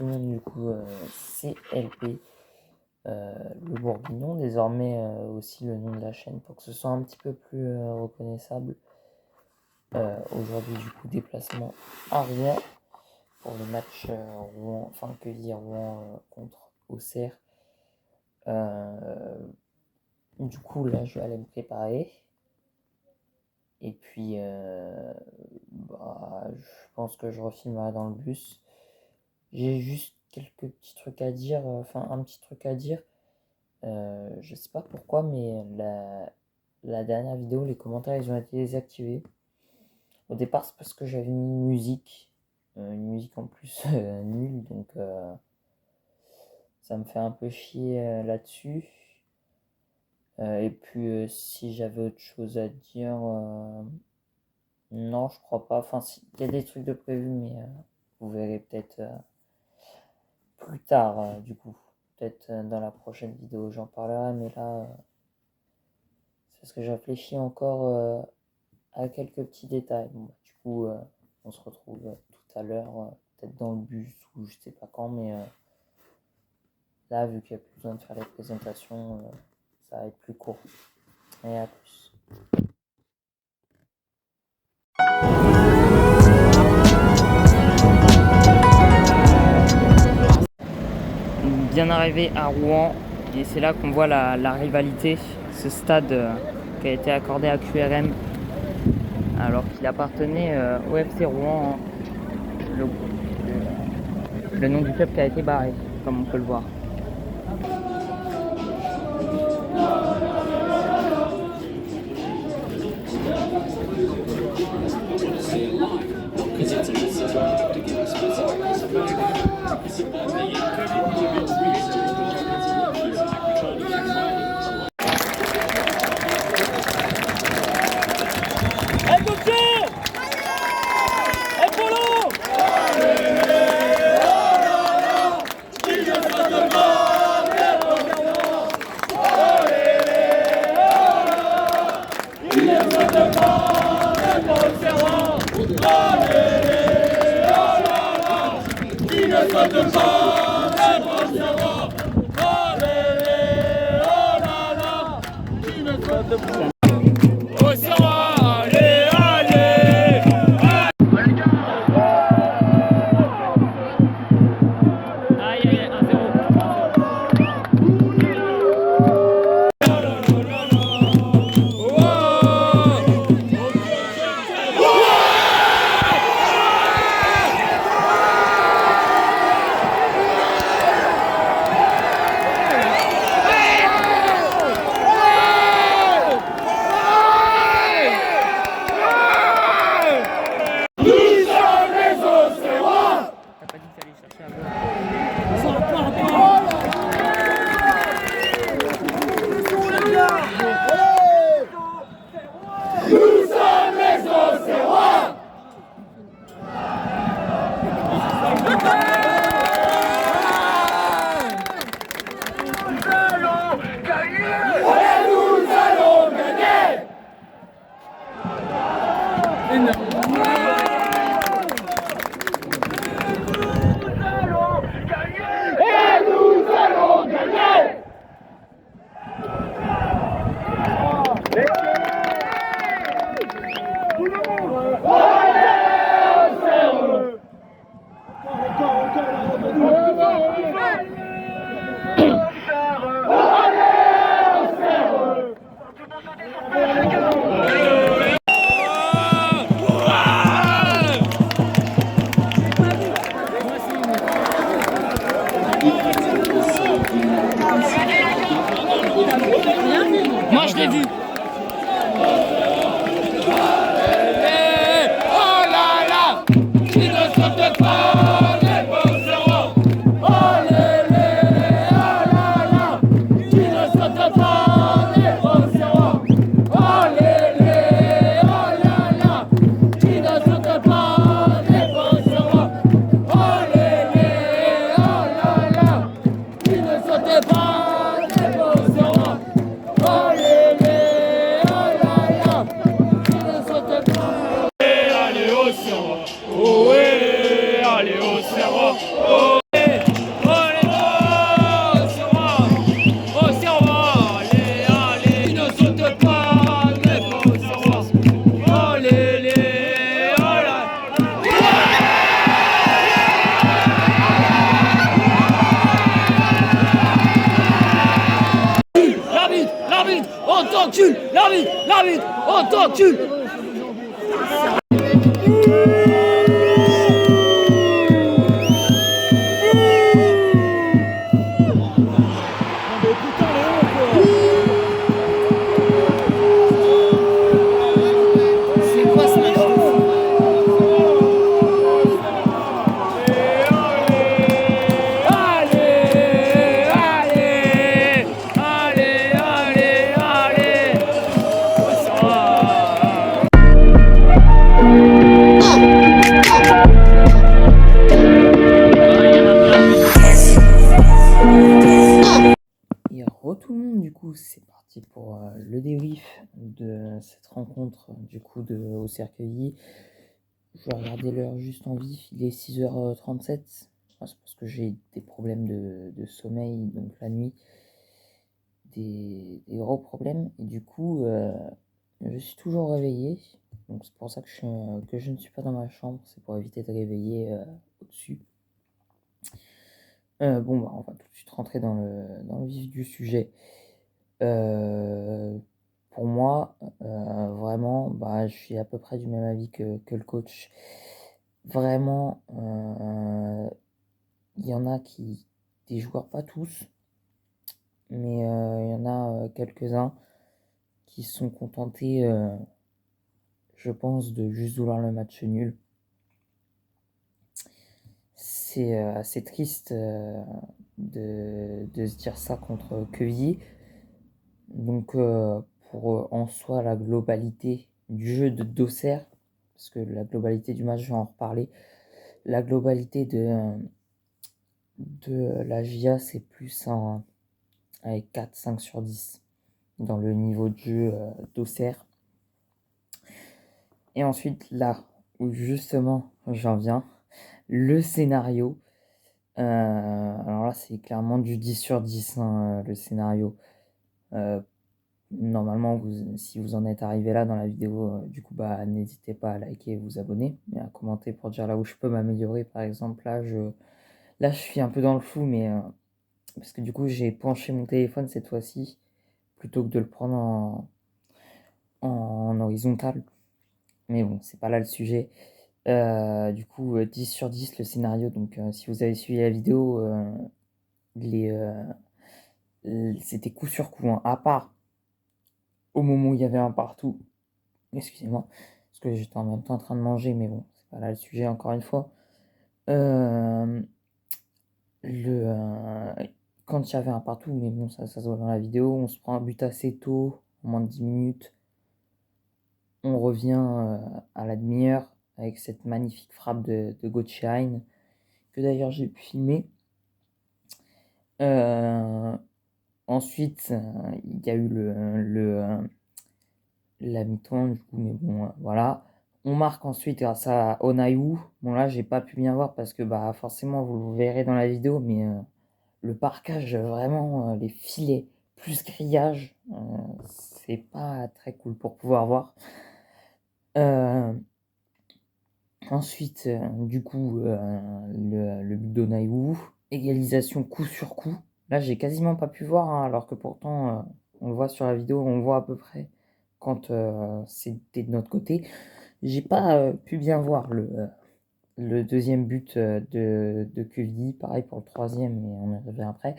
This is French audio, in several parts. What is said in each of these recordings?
tout le monde, du coup, c'est LP, le Bourguignon, désormais aussi le nom de la chaîne, pour que ce soit un petit peu plus reconnaissable. Aujourd'hui, du coup, déplacement à Rouen pour le match Rouen, enfin Quevilly Rouen contre Auxerre. Du coup, là, je vais aller me préparer. Et puis, je pense que je refilmerai dans le bus. J'ai juste quelques petits trucs à dire, un petit truc à dire. Je sais pas pourquoi, mais la dernière vidéo, les commentaires, ils ont été désactivés. Au départ, c'est parce que j'avais mis une musique en plus nulle, donc ça me fait un peu chier là-dessus. Et puis, si j'avais autre chose à dire, non, je crois pas. Enfin, il y a des trucs de prévu, mais vous verrez peut-être plus tard, du coup. Peut-être dans la prochaine vidéo, j'en parlerai, mais là, c'est parce que je réfléchis encore à quelques petits détails. Bon, du coup, on se retrouve tout à l'heure, peut-être dans le bus ou je sais pas quand, mais là, vu qu'il n'y a plus besoin de faire les présentations, ça va être plus court. Et à plus. Bien arrivé à Rouen, et c'est là qu'on voit la rivalité, ce stade qui a été accordé à QRM alors qu'il appartenait au FC Rouen, le nom du club qui a été barré, comme on peut le voir. Moi je l'ai vu. Oh là là, il ne saute pas les Beaucerons. Oh là là, il ne saute pas les Beaucerons. Oh là là, il ne saute pas les Beaucerons. Oh là là, il ne saute pas les Beaucerons. Allez au cerveau, oh, allez au cerveau, oh. L'arbitre, on t'encule. C'est quoi ce match de fou? Et re tout le monde, du coup, c'est parti pour le débrief de cette rencontre du coup au Cercueilly. Je vais regarder l'heure juste en vif, il est 6h37. C'est parce que j'ai des problèmes de sommeil, donc la nuit, des gros problèmes. Et du coup, je suis toujours réveillé. Donc c'est pour ça que je ne suis pas dans ma chambre, c'est pour éviter de réveiller au-dessus. Bon, bah, on va tout de suite rentrer dans le vif du sujet. Pour moi, vraiment, bah, je suis à peu près du même avis que le coach. Vraiment, il y en a des joueurs, pas tous, mais il y en a quelques-uns qui se sont contentés, je pense, de juste vouloir le match nul. C'est assez triste de se dire ça contre Quevilly. Donc, pour en soi la globalité du jeu d'Auxerre, parce que la globalité du match, je vais en reparler. La globalité de la GIA, c'est plus avec 4-5 sur 10 dans le niveau de jeu d'Auxerre. Et ensuite, là où justement j'en viens, le scénario. Alors là, c'est clairement du 10 sur 10, hein, le scénario. Normalement, si vous en êtes arrivé là dans la vidéo, du coup, bah, n'hésitez pas à liker et vous abonner, et à commenter pour dire là où je peux m'améliorer. Par exemple, là, je suis un peu dans le flou, mais parce que du coup, j'ai penché mon téléphone cette fois-ci, plutôt que de le prendre en horizontal. Mais bon, c'est pas là le sujet. Du coup, 10 sur 10 le scénario. Donc, si vous avez suivi la vidéo, c'était coup sur coup, hein, à part au moment où il y avait un partout. Excusez-moi, parce que j'étais en même temps en train de manger, mais bon, c'est pas là le sujet encore une fois. Euh, le, euh, Quand il y avait un partout, mais bon, ça se voit dans la vidéo, on se prend un but assez tôt, en moins de 10 minutes. On revient à la demi-heure avec cette magnifique frappe de Götze, que d'ailleurs j'ai pu filmer. Ensuite, il y a eu la mi-temps, du coup, mais bon, voilà. On marque ensuite grâce à Onaïou. Bon, là, j'ai pas pu bien voir parce que, bah, forcément, vous le verrez dans la vidéo, mais le parquage, vraiment, les filets, plus grillage, c'est pas très cool pour pouvoir voir. Ensuite, du coup, le but d'Onaïou, égalisation coup sur coup. Là, j'ai quasiment pas pu voir, hein, alors que pourtant, on le voit sur la vidéo, on voit à peu près quand c'était de notre côté. J'ai pas pu bien voir le deuxième but de Quevilly, pareil pour le troisième, mais on y revient après.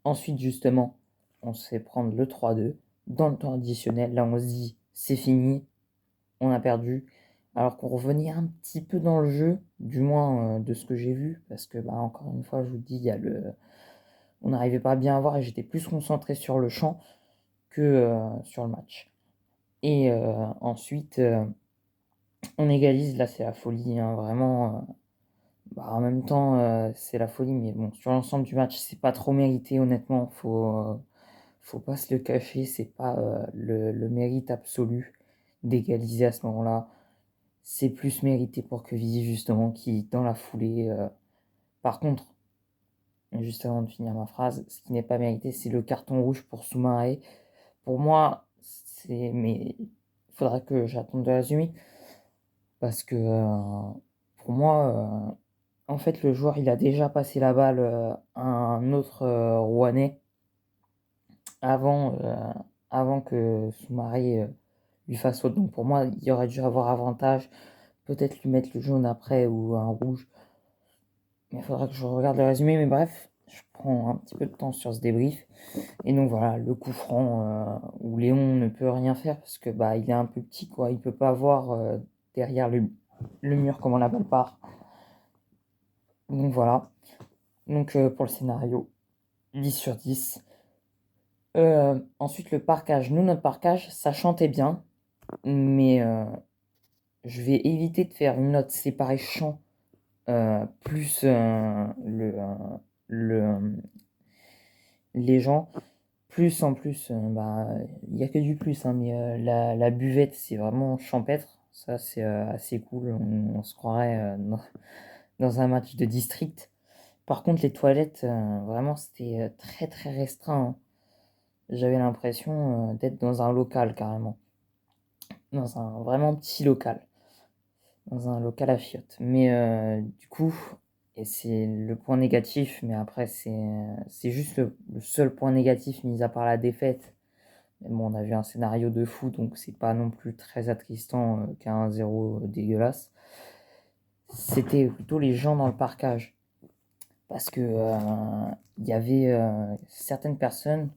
Ensuite, justement, on se fait prendre le 3-2 dans le temps additionnel. Là, on se dit, c'est fini, on a perdu. Alors qu'on revenait un petit peu dans le jeu, du moins de ce que j'ai vu, parce que, bah, encore une fois, je vous dis, on n'arrivait pas à bien voir et j'étais plus concentré sur le champ que sur le match. Et ensuite, on égalise, là c'est la folie, hein, vraiment. Bah, en même temps, c'est la folie, mais bon, sur l'ensemble du match, c'est pas trop mérité, honnêtement. Faut pas se le cacher, c'est pas le mérite absolu d'égaliser à ce moment-là. C'est plus mérité pour Quevilly, justement, qui, dans la foulée. Par contre, juste avant de finir ma phrase, ce qui n'est pas mérité, c'est le carton rouge pour Soumaré. Pour moi, mais il faudra que j'attende de l'Azumi. Parce que pour moi, en fait, le joueur, il a déjà passé la balle à un autre Rouennais avant avant que Soumaré lui fasse faute. Donc pour moi, il aurait dû avoir avantage. Peut-être lui mettre le jaune après ou un rouge. Mais il faudra que je regarde le résumé. Mais bref, je prends un petit peu de temps sur ce débrief. Et donc voilà, le coup franc où Léon ne peut rien faire parce que bah il est un peu petit quoi. Il peut pas voir derrière le mur comment la balle part. Donc voilà. Donc pour le scénario, 10 sur 10. Ensuite le parquage. Nous notre parquage, ça chantait bien. Mais je vais éviter de faire une note séparée chant plus le, les gens. Plus en plus, bah, il n'y a que du plus, hein, mais la buvette, c'est vraiment champêtre. Ça, c'est assez cool. On se croirait dans un match de district. Par contre, les toilettes, vraiment, c'était très très restreint, hein. J'avais l'impression d'être dans un local carrément. Dans un vraiment petit local. Dans un local à chiottes. Mais du coup, et c'est le point négatif, mais après, c'est juste le seul point négatif, mis à part la défaite. Mais bon, on a vu un scénario de fou, donc c'est pas non plus très attristant qu'un 0 dégueulasse. C'était plutôt les gens dans le parquage. Parce que il y avait certaines personnes,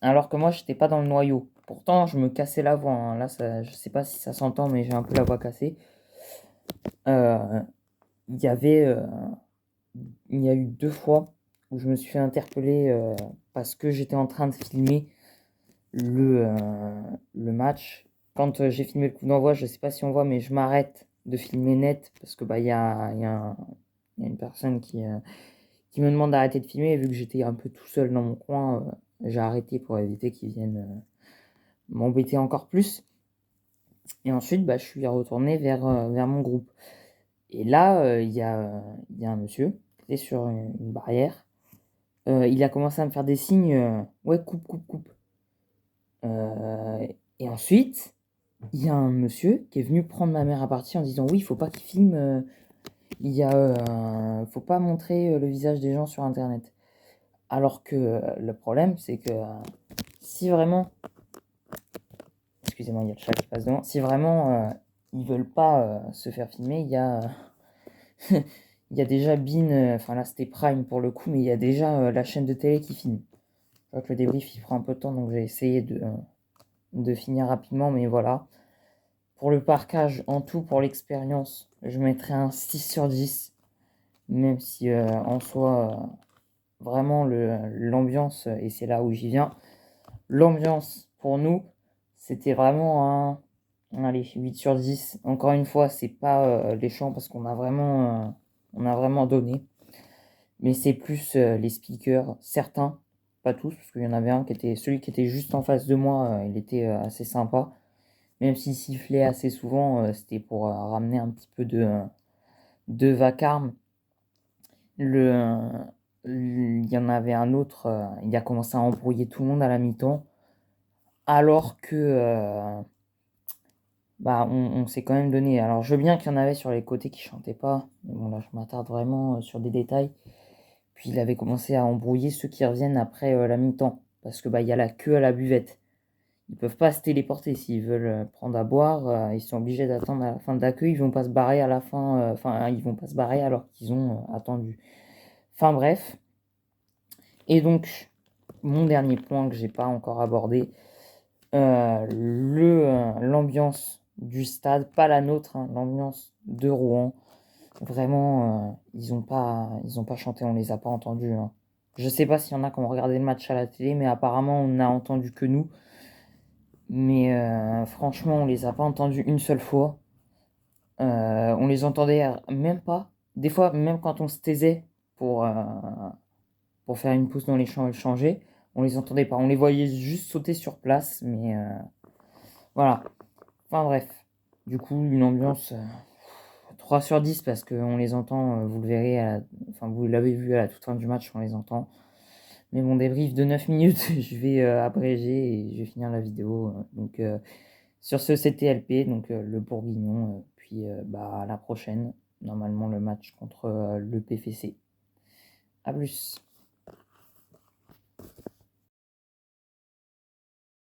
alors que moi, j'étais pas dans le noyau. Pourtant, je me cassais la voix, hein. Là, ça, je sais pas si ça s'entend, mais j'ai un peu la voix cassée. Euh, Il y avait, il y a eu 2 fois où je me suis fait interpeller parce que j'étais en train de filmer le match. Quand j'ai filmé le coup d'envoi, je sais pas si on voit, mais je m'arrête de filmer net parce que bah il y a une personne qui me demande d'arrêter de filmer. Et vu que j'étais un peu tout seul dans mon coin, j'ai arrêté pour éviter qu'ils viennent m'embêter encore plus. Et ensuite, bah, je suis retourné vers mon groupe. Et là, il y a un monsieur qui était sur une barrière. Il a commencé à me faire des signes, ouais, coupe, coupe, coupe. Et ensuite, il y a un monsieur qui est venu prendre ma mère à partie en disant oui, il faut pas qu'il filme, faut pas montrer le visage des gens sur internet. Alors que le problème, c'est que si vraiment, excusez-moi, il y a le chat qui passe devant, si vraiment ils veulent pas se faire filmer, il y a, il y a déjà Bean, enfin là c'était Prime pour le coup, mais il y a déjà la chaîne de télé qui filme. Je vois que le débrief il prend un peu de temps, donc j'ai essayé de finir rapidement, mais voilà. Pour le parquage, en tout, pour l'expérience, je mettrais un 6 sur 10. Même si en soi, vraiment l'ambiance, et c'est là où j'y viens, l'ambiance pour nous, c'était vraiment un allez, 8 sur 10. Encore une fois, c'est pas les chants parce on a vraiment donné. Mais c'est plus les speakers, certains, pas tous, parce qu'il y en avait un qui était celui qui était juste en face de moi, il était assez sympa. Même s'il sifflait assez souvent, c'était pour ramener un petit peu de vacarme. Il y en avait un autre, il a commencé à embrouiller tout le monde à la mi-temps, alors que bah, on s'est quand même donné. Alors je veux bien qu'il y en avait sur les côtés qui chantaient pas, mais bon là je m'attarde vraiment sur des détails. Puis il avait commencé à embrouiller ceux qui reviennent après la mi-temps, parce que bah il y a la queue à la buvette. Ils peuvent pas se téléporter s'ils veulent prendre à boire, ils sont obligés d'attendre à la fin de l'accueil, ils vont pas se barrer à la fin, enfin ils vont pas se barrer alors qu'ils ont attendu. Enfin bref. Et donc mon dernier point que j'ai pas encore abordé, l'ambiance du stade, pas la nôtre, hein, l'ambiance de Rouen. Vraiment, ils ont pas chanté, on les a pas entendus, hein. Je sais pas s'il y en a qui ont regardé le match à la télé, mais apparemment on n'a entendu que nous. Mais franchement, on les a pas entendus une seule fois. On les entendait même pas. Des fois, même quand on se taisait pour, euh, pour faire une pause dans les champs et changer, on les entendait pas. On les voyait juste sauter sur place, mais voilà. Enfin bref. Du coup, une ambiance 3 sur 10 parce qu'on les entend, vous le verrez, enfin vous l'avez vu à la toute fin du match, on les entend. Mais mon débrief de 9 minutes, je vais abréger et je vais finir la vidéo. Donc sur ce, c'était LP, donc le Bourguignon. Puis bah, à la prochaine. Normalement, le match contre le PFC. A plus.